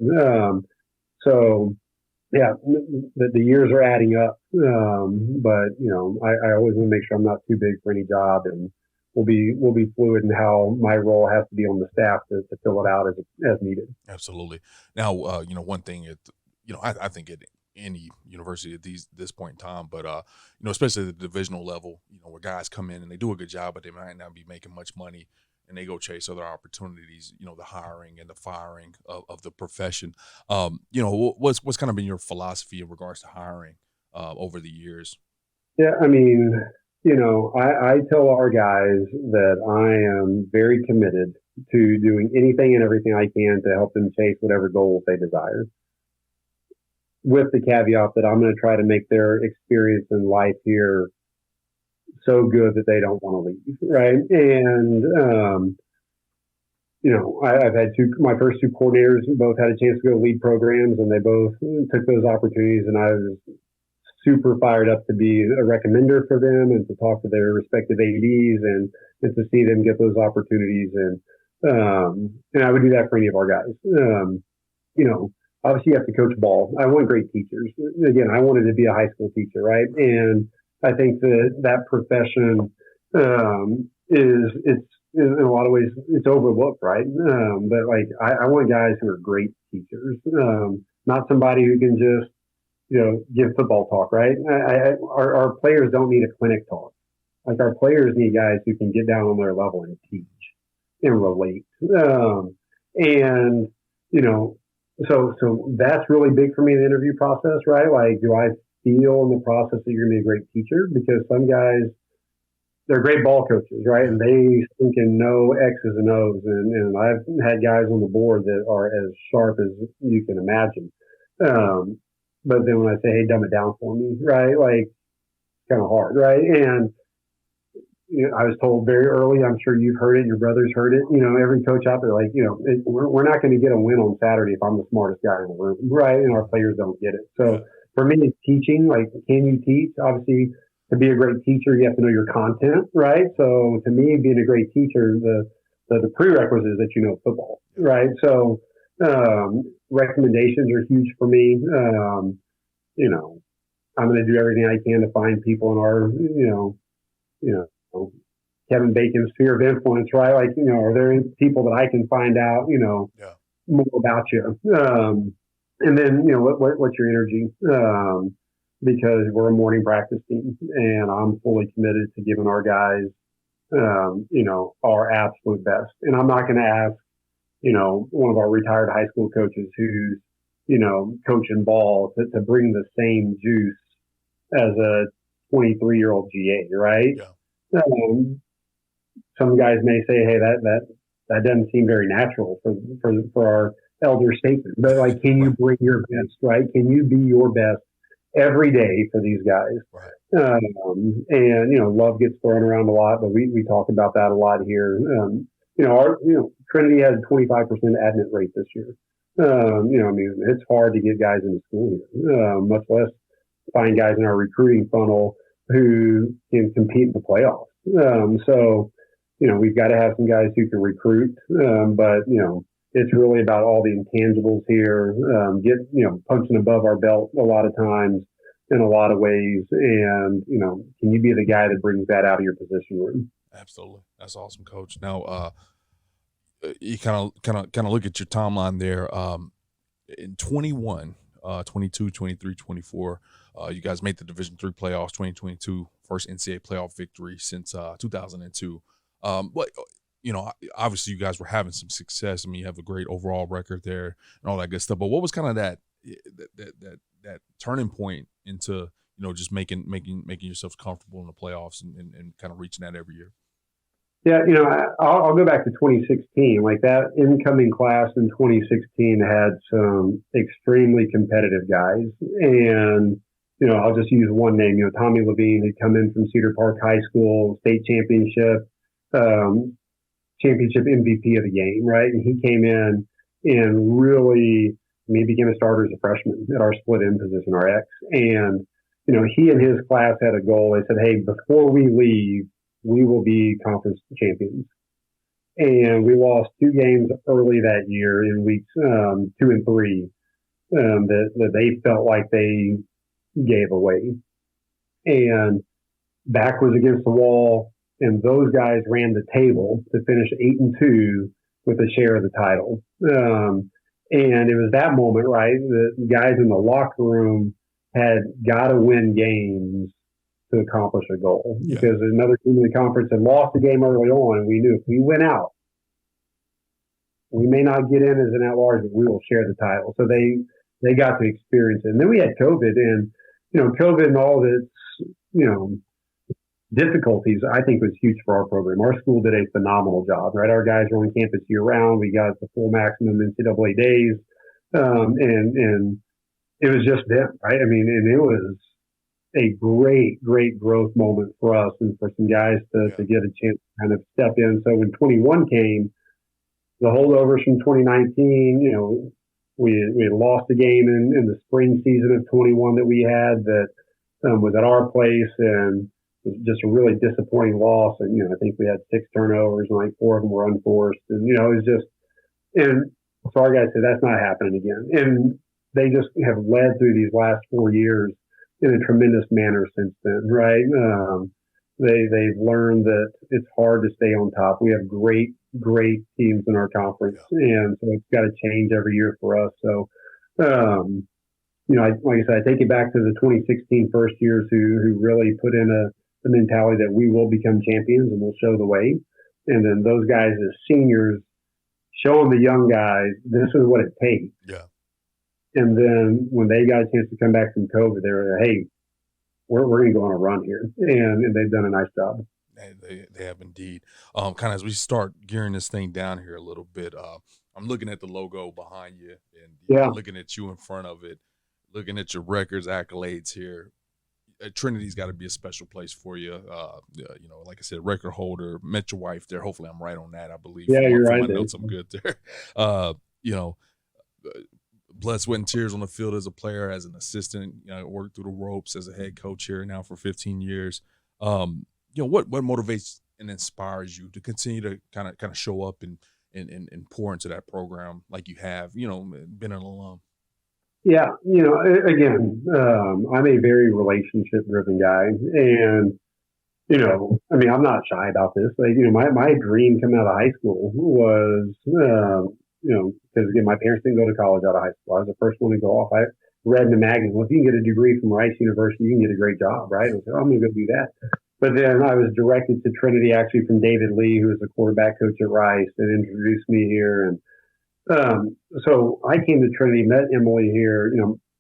The years are adding up, but I always want to make sure I'm not too big for any job, and we'll be fluid in how my role has to be on the staff to fill it out as needed. Absolutely. Now, one thing I think it any university at this point in time, but especially the divisional level, where guys come in and they do a good job, but they might not be making much money, and they go chase other opportunities. The hiring and the firing of the profession. What's kind of been your philosophy in regards to hiring over the years? Yeah, I mean, I tell our guys that I am very committed to doing anything and everything I can to help them chase whatever goals they desire, with the caveat that I'm going to try to make their experience in life here so good that they don't want to leave, right? And, I've had my first two coordinators both had a chance to go lead programs, and they both took those opportunities, and I was super fired up to be a recommender for them and to talk to their respective ADs and to see them get those opportunities. And I would do that for any of our guys. Obviously you have to coach ball. I want great teachers. Again, I wanted to be a high school teacher, right? And I think that profession it's in a lot of ways it's overlooked, right? But I want guys who are great teachers, not somebody who can just give football talk, right? Our players don't need a clinic talk. Our players need guys who can get down on their level and teach and relate. So that's really big for me in the interview process, right? Do I feel in the process that you're going to be a great teacher? Because some guys, they're great ball coaches, right? And they can know X's and O's. And I've had guys on the board that are as sharp as you can imagine. But then when I say, hey, dumb it down for me, right? It's kind of hard, right? And I was told very early, I'm sure you've heard it, your brothers heard it, every coach out there, we're not going to get a win on Saturday if I'm the smartest guy in the room, right? And our players don't get it. So for me, it's teaching. Can you teach? Obviously, to be a great teacher, you have to know your content, right? So to me, being a great teacher, the prerequisite is that you know football, right? So recommendations are huge for me. I'm going to do everything I can to find people in our, Kevin Bacon's sphere of influence, right? Are there any people that I can find out, more about you? And then, what's your energy? Because we're a morning practice team, and I'm fully committed to giving our guys, our absolute best. And I'm not going to ask, one of our retired high school coaches who's, coaching ball to bring the same juice as a 23-year-old GA, right? Yeah. Some guys may say, hey, that doesn't seem very natural for our elder statesmen. But can you bring your best, right? Can you be your best every day for these guys? Right. And love gets thrown around a lot, but we talk about that a lot here. Trinity had a 25% admit rate this year. It's hard to get guys into school here, much less find guys in our recruiting funnel who can compete in the playoffs. We've got to have some guys who can recruit, but it's really about all the intangibles here. Punching above our belt a lot of times in a lot of ways, and can you be the guy that brings that out of your position room? Absolutely, that's awesome, Coach. Now, you kind of look at your timeline there. In 21, 22, 23, 24, you guys made the Division III playoffs. 2022, first NCAA playoff victory since 2002. But obviously you guys were having some success. You have a great overall record there and all that good stuff. But what was kind of that turning point into just making yourselves comfortable in the playoffs and kind of reaching that every year? Yeah, I'll go back to 2016. That incoming class in 2016 had some extremely competitive guys. And, I'll just use one name. Tommy Levine had come in from Cedar Park High School, state championship MVP of the game, right? And he came in and really, he became a starter as a freshman at our split end position, our X. And, he and his class had a goal. They said, hey, before we leave, we will be conference champions. And we lost 2 games early that year in weeks 2 and 3 that they felt like they gave away. And back was against the wall, and those guys ran the table to finish 8-2 with a share of the title. And it was that moment, right? The guys in the locker room had got to win games to accomplish a goal, because another team in the conference had lost the game early on, and we knew if we went out, we may not get in as an at-large, but we will share the title. So they got to experience it. And then we had COVID, and COVID and all of its difficulties, I think, was huge for our program. Our school did a phenomenal job, right? Our guys were on campus year-round. We got the full maximum NCAA days, and it was just them, right? I mean, and it was a great, great growth moment for us and for some guys to get a chance to kind of step in. So when 21 came, the holdovers from 2019, we had lost a game in the spring season of 21 that we had that was at our place, and it was just a really disappointing loss. And, I think we had 6 turnovers and like 4 of them were unforced. And, it was just, and so our guys said, that's not happening again. And they just have led through these last 4 years in a tremendous manner since then, right? They've learned that it's hard to stay on top. We have great teams in our conference, and so it's got to change every year for us. So, like I said, I take it back to the 2016 first years who really put in the mentality that we will become champions and we'll show the way. And then those guys as seniors showing the young guys, this is what it takes. Yeah. And then when they got a chance to come back from COVID, they were like, hey, we're going to go on a run here. And they've done a nice job. They have indeed. Kind of as we start gearing this thing down here a little bit, I'm looking at the logo behind you and looking at you in front of it, looking at your records, accolades here. Trinity's got to be a special place for you. Like I said, record holder, met your wife there. Hopefully I'm right on that, I believe. Yeah, you're right. My notes, I'm good there. Blood, sweat, and tears on the field as a player, as an assistant, worked through the ropes as a head coach here now for 15 years. What motivates and inspires you to continue to kind of show up and pour into that program like you have, been an alum? Yeah, again, I'm a very relationship-driven guy, and I'm not shy about this. Like, my dream coming out of high school was, because again, my parents didn't go to college out of high school. I was the first one to go off. I read in the magazine, well, if you can get a degree from Rice University, you can get a great job, right? I said, I'm going to go do that. But then I was directed to Trinity, actually, from David Lee, who was the quarterback coach at Rice, and introduced me here. And so I came to Trinity, met Emily here.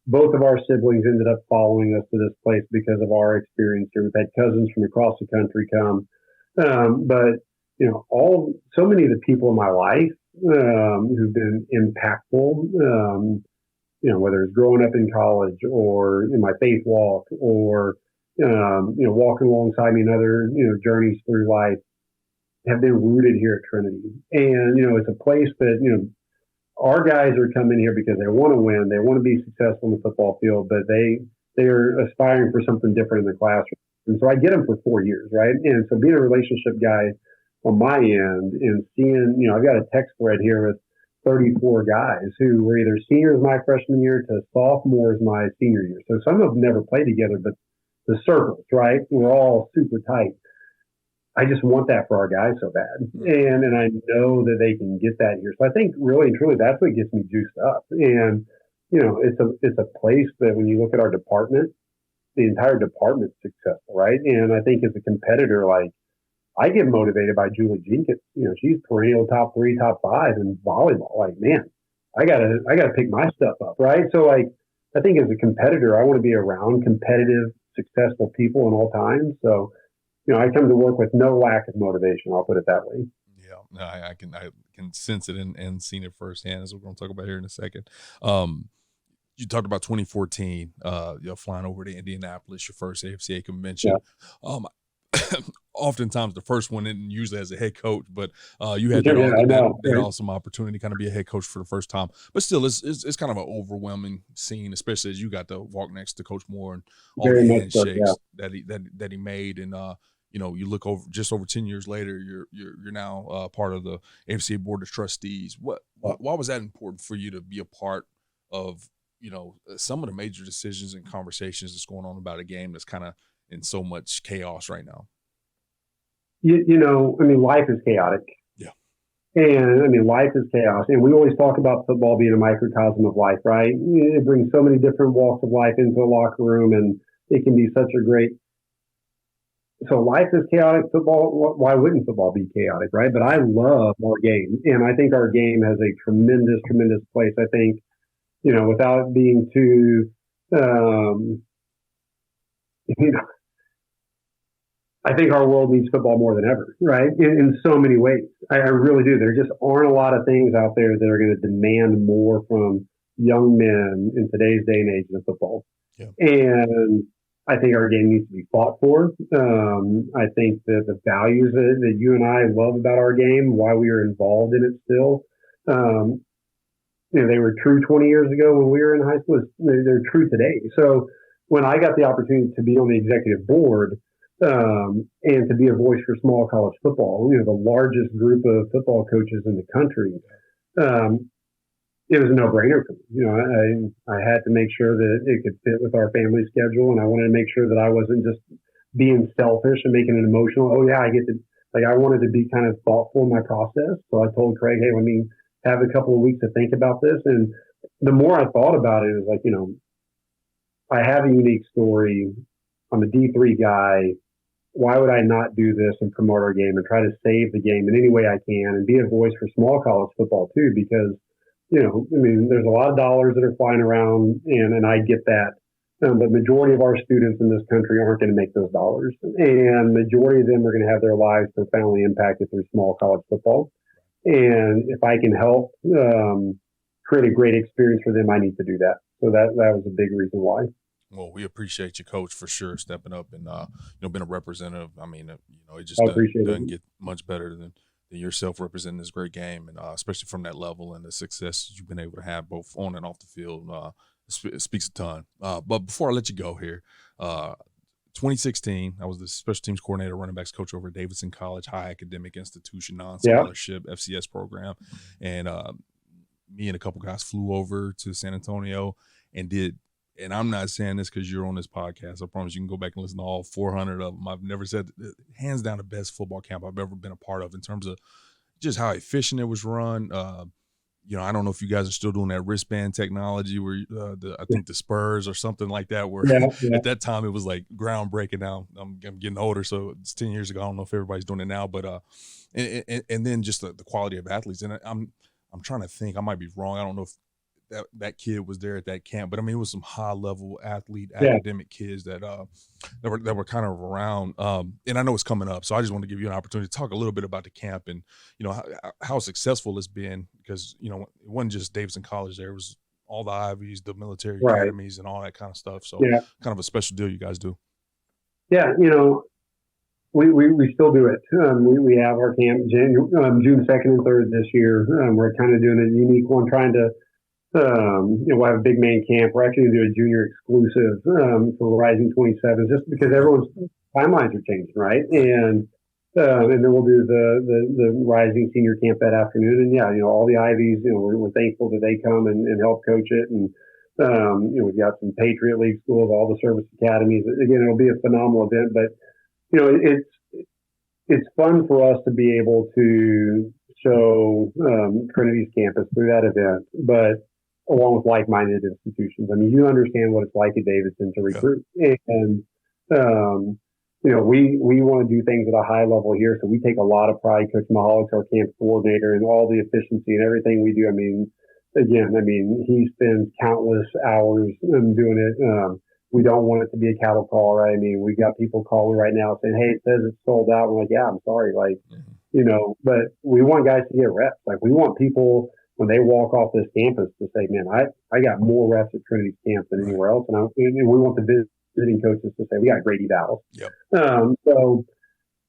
Both of our siblings ended up following us to this place because of our experience here. We've had cousins from across the country come. But so many of the people in my life who've been impactful, whether it's growing up in college or in my faith walk or walking alongside me in other, journeys through life, have been rooted here at Trinity. And, it's a place that, our guys are coming here because they want to win. They want to be successful in the football field, but they are aspiring for something different in the classroom. And so I get them for 4 years, right? And so being a relationship guy on my end and seeing, I've got a text thread here with 34 guys who were either seniors my freshman year to sophomores my senior year. So some of them never played together, but the circles, right? We're all super tight. I just want that for our guys so bad. And I know that they can get that here. So I think really and truly that's what gets me juiced up. And, it's a place that when you look at our department, the entire department's successful, right? And I think as a competitor, like, I get motivated by Julie Jenkins. She's perennial top 3, top 5 in volleyball. Like, man, I gotta pick my stuff up, right? So like, I think as a competitor, I want to be around competitive, successful people in all times. So, I come to work with no lack of motivation. I'll put it that way. Yeah, no, I can sense it and seen it firsthand, as we're going to talk about here in a second. You talked about 2014, flying over to Indianapolis, your first AFCA convention. Yeah. Oftentimes the first one, and usually as a head coach, but you had that awesome opportunity to kind of be a head coach for the first time. But still, it's kind of an overwhelming scene, especially as you got to walk next to Coach Moore and all the handshakes that he made. And you look over just over 10 years later, you're now part of the AFCA Board of Trustees. Why was that important for you to be a part of some of the major decisions and conversations that's going on about a game that's kind of in so much chaos right now? Life is chaotic. Yeah. And I mean, life is chaos. And we always talk about football being a microcosm of life, right? It brings so many different walks of life into a locker room, and it can be such a great. So life is chaotic. Football, why wouldn't football be chaotic, right? But I love our game. And I think our game has a tremendous, tremendous place. I think, without being too, I think our world needs football more than ever, right? In so many ways. I really do. There just aren't a lot of things out there that are going to demand more from young men in today's day and age than football. Yeah. And I think our game needs to be fought for. I think that the values that you and I love about our game, why we are involved in it still, they were true 20 years ago when we were in high school. They're true today. So when I got the opportunity to be on the executive board, and to be a voice for small college football, the largest group of football coaches in the country, it was a no-brainer for me. I had to make sure that it could fit with our family schedule, and I wanted to make sure that I wasn't just being selfish and making it emotional. Oh yeah, I wanted to be kind of thoughtful in my process. So I told Craig, hey, let me have a couple of weeks to think about this. And the more I thought about it, it was like, I have a unique story. I'm a D3 guy. Why would I not do this and promote our game and try to save the game in any way I can and be a voice for small college football too? Because, there's a lot of dollars that are flying around, and I get that. But majority of our students in this country aren't going to make those dollars. And majority of them are going to have their lives profoundly impacted through small college football. And if I can help create a great experience for them, I need to do that. So that was a big reason why. Well, we appreciate you, Coach, for sure, stepping up and being a representative. I mean, it just doesn't get much better than yourself representing this great game, and especially from that level and the success you've been able to have both on and off the field. It speaks a ton. But before I let you go here, 2016, I was the special teams coordinator, running backs coach over at Davidson College, high academic institution, non-scholarship FCS program, and me and a couple guys flew over to San Antonio and did. And I'm not saying this because you're on this podcast. I promise you can go back and listen to all 400 of them. I've never said, hands down, the best football camp I've ever been a part of in terms of just how efficient it was run. I don't know if you guys are still doing that wristband technology where I think the Spurs or something like that, where at that time it was like groundbreaking. Now I'm getting older, so it's 10 years ago. I don't know if everybody's doing it now, but and then just the quality of athletes. And I'm trying to think. I might be wrong. I don't know if that kid was there at that camp, but I mean, it was some high level academic kids that were kind of around. And I know it's coming up, so I just want to give you an opportunity to talk a little bit about the camp and how successful it's been, because it wasn't just Davidson College. There was all the Ivies, the military academies, and all that kind of stuff. So kind of a special deal you guys do. Yeah, we still do it. We have our camp June 2nd and 3rd this year. We're kind of doing a unique one, trying to. We'll have a big main camp. We're actually going to do a junior exclusive for Rising 27, just because everyone's timelines are changing, right? And then we'll do the Rising senior camp that afternoon. And all the Ivies, we're thankful that they come and help coach it. And we've got some Patriot League schools, all the service academies. Again, it'll be a phenomenal event. But it's fun for us to be able to show Trinity's campus through that event, but along with like-minded institutions. I mean, you understand what it's like at Davidson to recruit. And, we want to do things at a high level here. So we take a lot of pride. Coach Mahalik's our camp coordinator, and all the efficiency and everything we do. I mean, he spends countless hours doing it. We don't want it to be a cattle call, right? I mean, we've got people calling right now saying, hey, it says it's sold out. We're like, yeah, I'm sorry. But we want guys to get reps. Like, we want people, when they walk off this campus, to say, man, I got more reps at Trinity's camp than anywhere else. And we want the visiting coaches to say, we got great evals. Yep.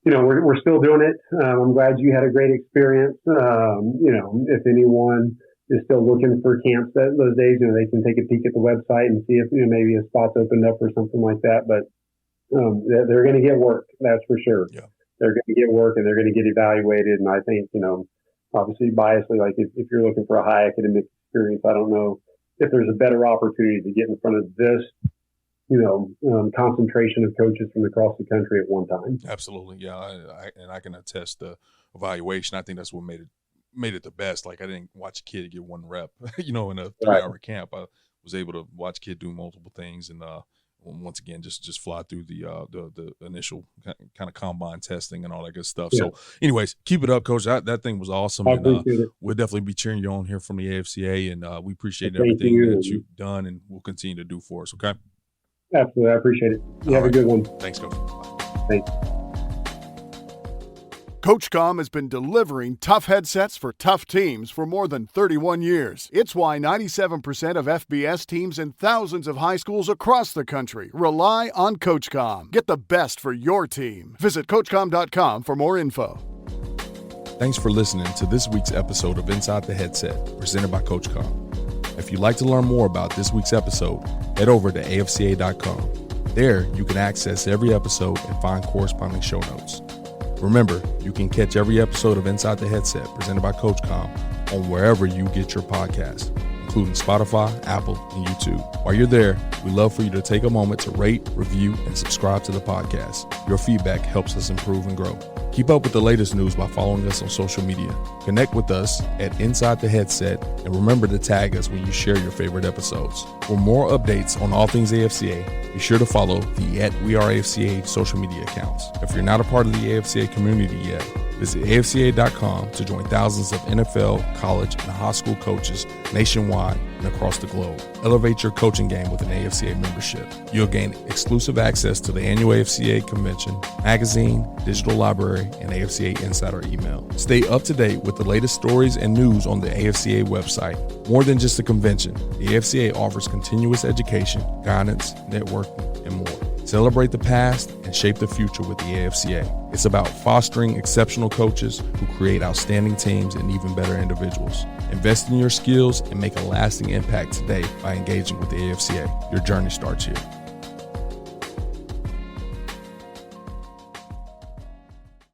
We're still doing it. I'm glad you had a great experience. If anyone is still looking for camps those days, they can take a peek at the website and see if maybe a spot's opened up or something like that. But they're going to get work, that's for sure. Yeah. They're going to get work and they're going to get evaluated. And I think, obviously biasly, like if you're looking for a high academic experience, I don't know if there's a better opportunity to get in front of this, concentration of coaches from across the country at one time. Absolutely. Yeah. I can attest the evaluation. I think that's what made it made it the best. Like I didn't watch a kid get one rep, in a 3-hour camp. I was able to watch a kid do multiple things and once again just fly through the initial kind of combine testing and all that good stuff. So anyways, keep it up, Coach. That thing was awesome. I and appreciate it. we'll definitely be cheering you on here from the AFCA, and we appreciate everything that you've done and will continue to do for us. Okay. Absolutely. I appreciate it. You have a good one. Thanks, Coach. Thanks. CoachComm has been delivering tough headsets for tough teams for more than 31 years. It's why 97% of FBS teams and thousands of high schools across the country rely on CoachComm. Get the best for your team. Visit CoachComm.com for more info. Thanks for listening to this week's episode of Inside the Headset, presented by CoachComm. If you'd like to learn more about this week's episode, head over to AFCA.com. There, you can access every episode and find corresponding show notes. Remember, you can catch every episode of Inside the Headset presented by CoachComm on wherever you get your podcasts, including Spotify, Apple, and YouTube. While you're there, we'd love for you to take a moment to rate, review, and subscribe to the podcast. Your feedback helps us improve and grow. Keep up with the latest news by following us on social media. Connect with us at Inside the Headset, and remember to tag us when you share your favorite episodes. For more updates on all things AFCA, be sure to follow the @WeAreAFCA social media accounts. If you're not a part of the AFCA community yet, visit AFCA.com to join thousands of NFL, college, and high school coaches nationwide and across the globe. Elevate your coaching game with an AFCA membership. You'll gain exclusive access to the annual AFCA convention, magazine, digital library, and AFCA Insider email. Stay up to date with the latest stories and news on the AFCA website. More than just a convention, the AFCA offers continuous education, guidance, networking, and more. Celebrate the past and shape the future with the AFCA. It's about fostering exceptional coaches who create outstanding teams and even better individuals. Invest in your skills and make a lasting impact today by engaging with the AFCA. Your journey starts here.